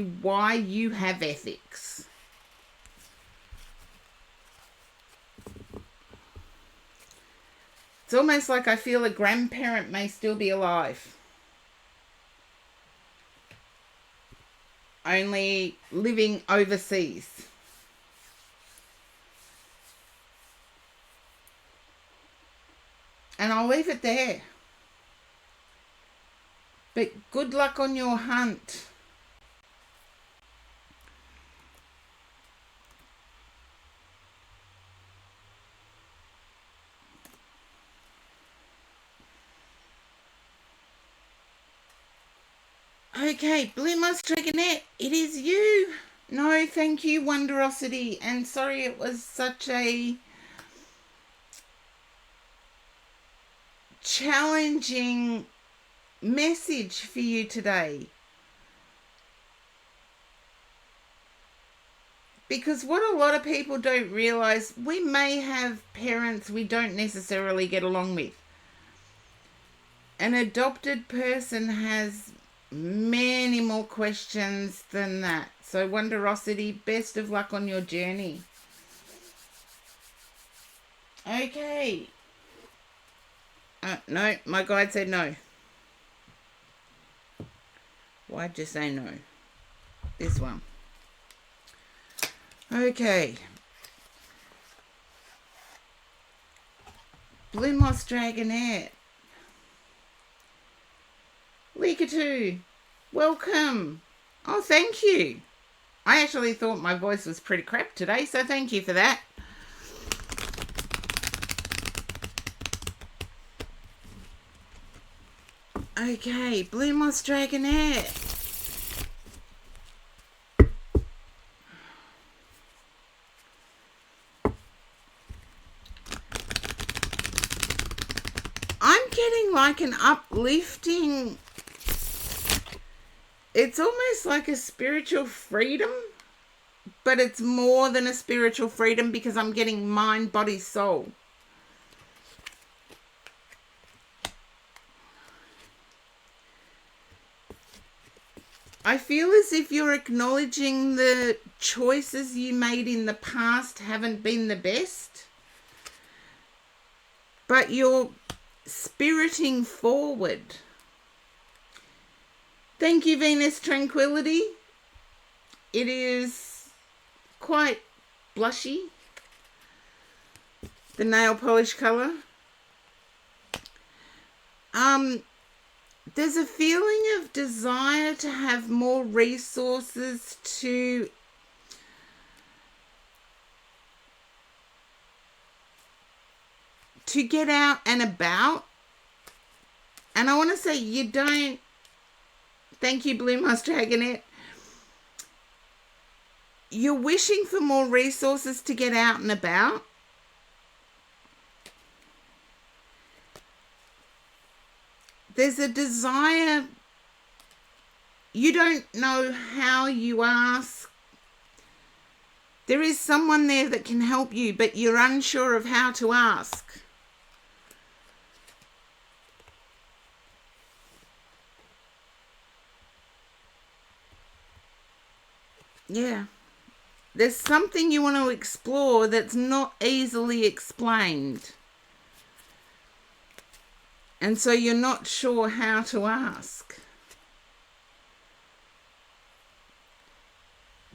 why you have ethics. It's almost like I feel a grandparent may still be alive, only living overseas. And I'll leave it there. But good luck on your hunt. Okay, Blue Moss Dragonette, it is you. No, thank you, Wonderosity. And sorry it was such a challenging message for you today. Because what a lot of people don't realise, we may have parents we don't necessarily get along with. An adopted person has many more questions than that. So Wonderosity, best of luck on your journey. Okay. No, my guide said no. Why'd you say no? This one. Okay. Blue Moss Dragonette. Leekatoo, welcome. Oh, thank you. I actually thought my voice was pretty crap today, so thank you for that. Okay, Blue Moss Dragonette. I'm getting like an uplifting... It's almost like a spiritual freedom, but it's more than a spiritual freedom because I'm getting mind, body, soul. I feel as if you're acknowledging the choices you made in the past haven't been the best, but you're spiriting forward. Thank you, Venus Tranquility. It is quite blushy, the nail polish colour. There's a feeling of desire to have more resources to get out and about. And I want to say you don't... Thank you, Blue Moss Dragonette. You're wishing for more resources to get out and about. There's a desire. You don't know how you ask. There is someone there that can help you, but you're unsure of how to ask. Yeah. There's something you want to explore that's not easily explained. And so you're not sure how to ask.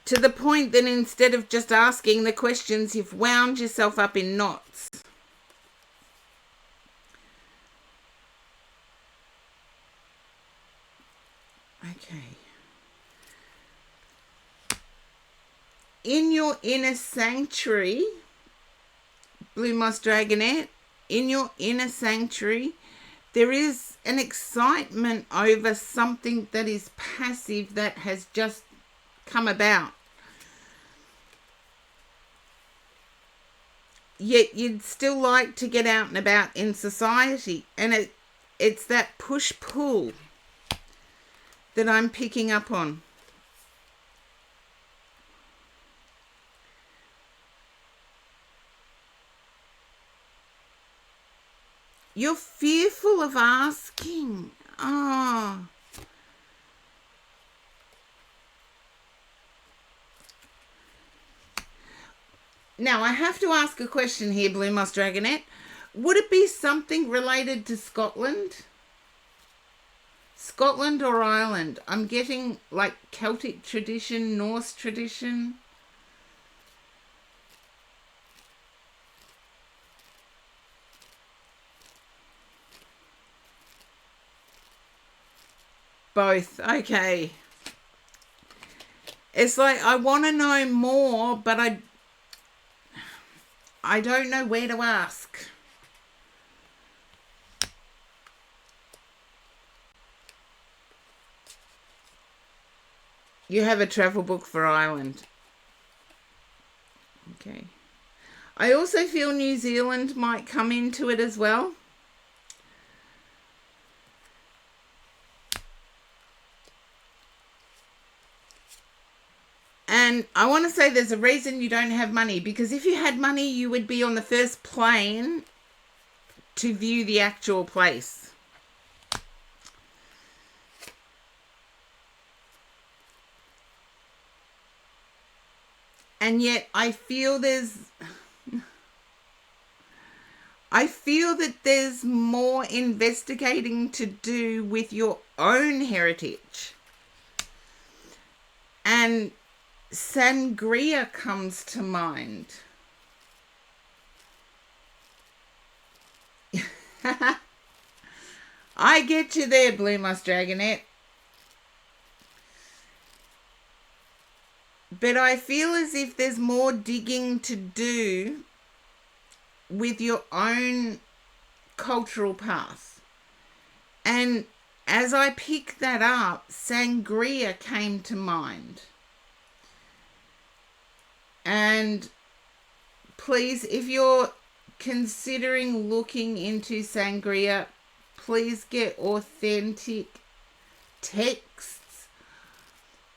To the point that instead of just asking the questions, you've wound yourself up in knots. Okay. In your inner sanctuary, Blue Moss Dragonette, in your inner sanctuary, there is an excitement over something that is passive that has just come about. Yet you'd still like to get out and about in society. And it's that push-pull that I'm picking up on. You're fearful of asking. Oh. Now, I have to ask a question here, Blue Moss Dragonette. Would it be something related to Scotland? Scotland or Ireland? I'm getting like Celtic tradition, Norse tradition. Both. Okay. It's like I want to know more, but I don't know where to ask. You have a travel book for Ireland. Okay. I also feel New Zealand might come into it as well. And I want to say there's a reason you don't have money, because if you had money, you would be on the first plane to view the actual place. And yet I feel that there's more investigating to do with your own heritage. And sangria comes to mind. I get you there, Blue Moss Dragonette. But I feel as if there's more digging to do with your own cultural path. And as I picked that up, sangria came to mind. And please, if you're considering looking into sangria, please get authentic texts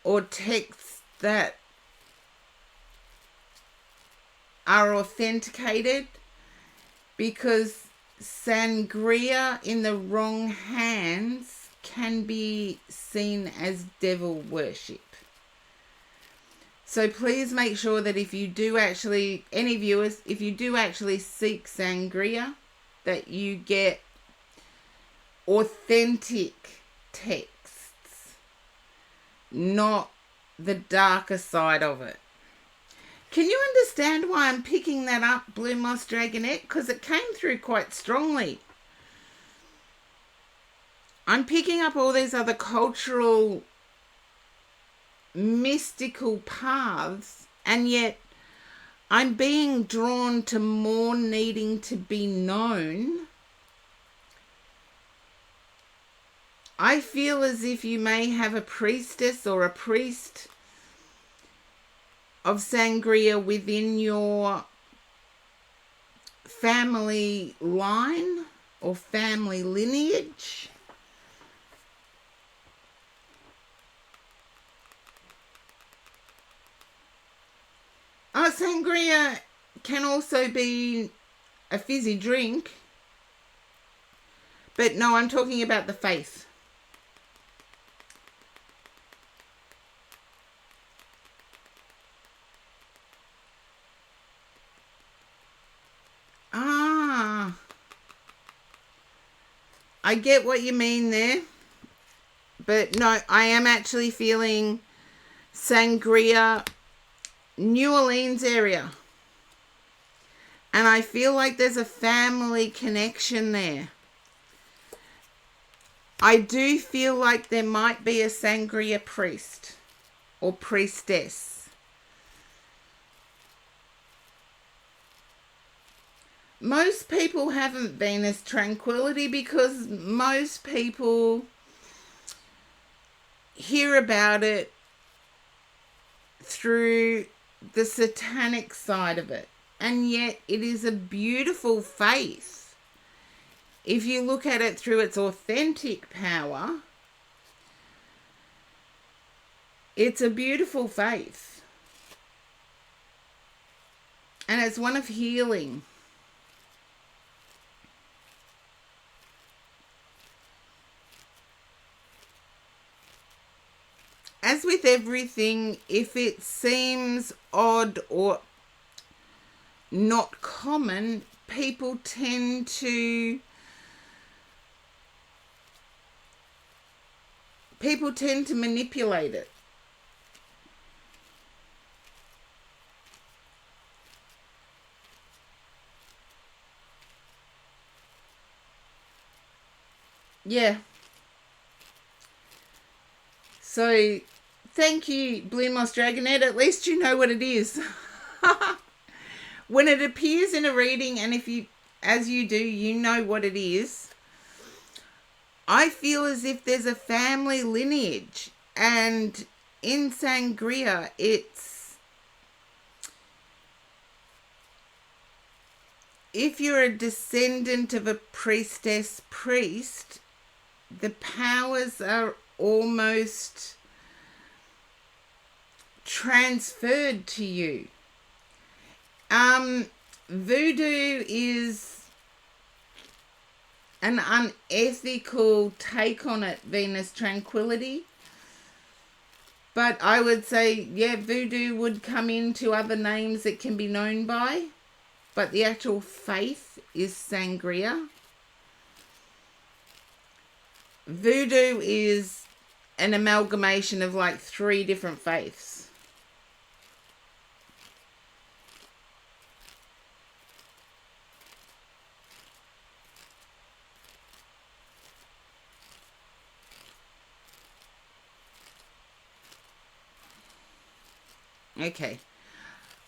or texts that are authenticated, because sangria in the wrong hands can be seen as devil worship. So please make sure that if you do actually, any viewers, if you do actually seek sangria, that you get authentic texts, not the darker side of it. Can you understand why I'm picking that up, Blue Moss Dragonette? Because it came through quite strongly. I'm picking up all these other cultural, mystical paths, and yet I'm being drawn to more needing to be known. I feel as if you may have a priestess or a priest of sangria within your family line or family lineage. Sangria can also be a fizzy drink, but no, I'm talking about the faith. I get what you mean there. But no, I am actually feeling sangria, New Orleans area. And I feel like there's a family connection there. I do feel like there might be a sangria priest or priestess. Most people haven't Venus tranquility because most people hear about it through the satanic side of it. And yet it is a beautiful faith. If you look at it through its authentic power, it's a beautiful faith. And it's one of healing. As with everything, if it seems odd or not common, people tend to manipulate it. Yeah. So, thank you, Blue Moss Dragonette. At least you know what it is. When it appears in a reading, and if you, as you do, you know what it is, I feel as if there's a family lineage. And in Sangria, it's, if you're a descendant of a priestess priest, the powers are almost transferred to you. Voodoo is an unethical take on it, Venus Tranquility. But I would say, yeah, voodoo would come into other names it can be known by. But the actual faith is Sangria. Voodoo is an amalgamation of like 3 different faiths. Okay.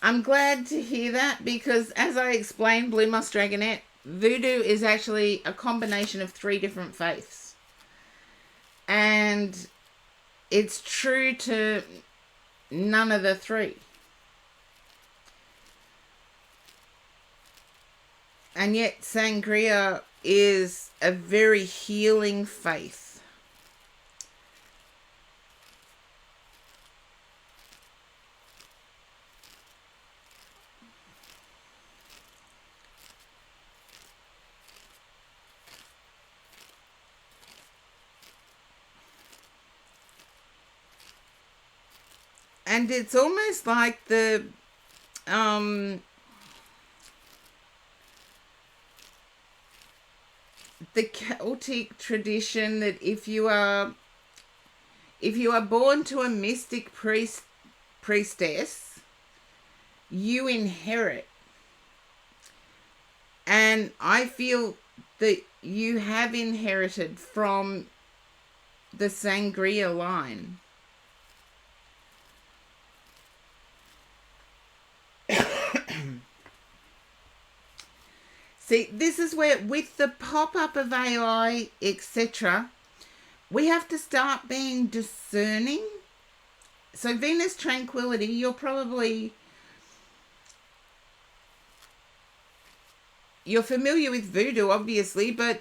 I'm glad to hear that because, as I explained, Blue Moss Dragonette, voodoo is actually a combination of 3 different faiths. And it's true to none of the 3. And yet Sangria is a very healing faith. And it's almost like the Celtic tradition that if you are born to a mystic priestess, you inherit. And I feel that you have inherited from the Sangria line. See, this is where, with the pop-up of AI, etc., we have to start being discerning. So Venus Tranquility, you're familiar with voodoo, obviously, but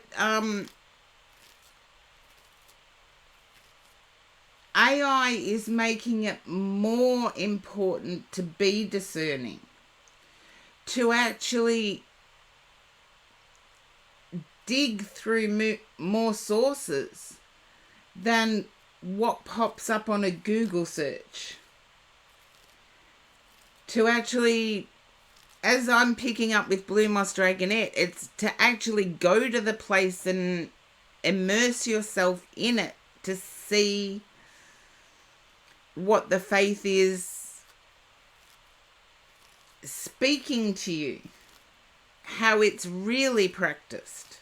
AI is making it more important to be discerning, to actually dig through more sources than what pops up on a Google search. To actually, as I'm picking up with Blue Moss Dragonette, it's to actually go to the place and immerse yourself in it to see what the faith is speaking to you, how it's really practiced.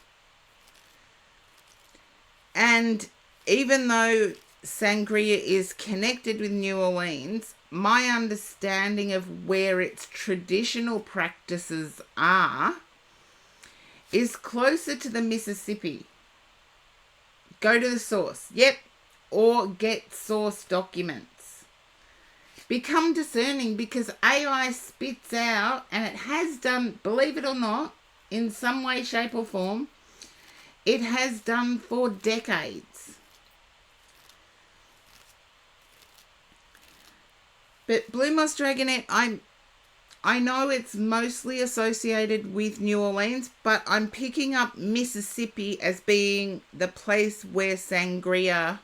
And even though Sangria is connected with New Orleans, my understanding of where its traditional practices are is closer to the Mississippi. Go to the source. Yep. Or get source documents. Become discerning, because AI spits out, and it has done, believe it or not, in some way, shape or form, it has done for decades. But Blue Moss Dragonette, I know it's mostly associated with New Orleans, but I'm picking up Mississippi as being the place where Sangria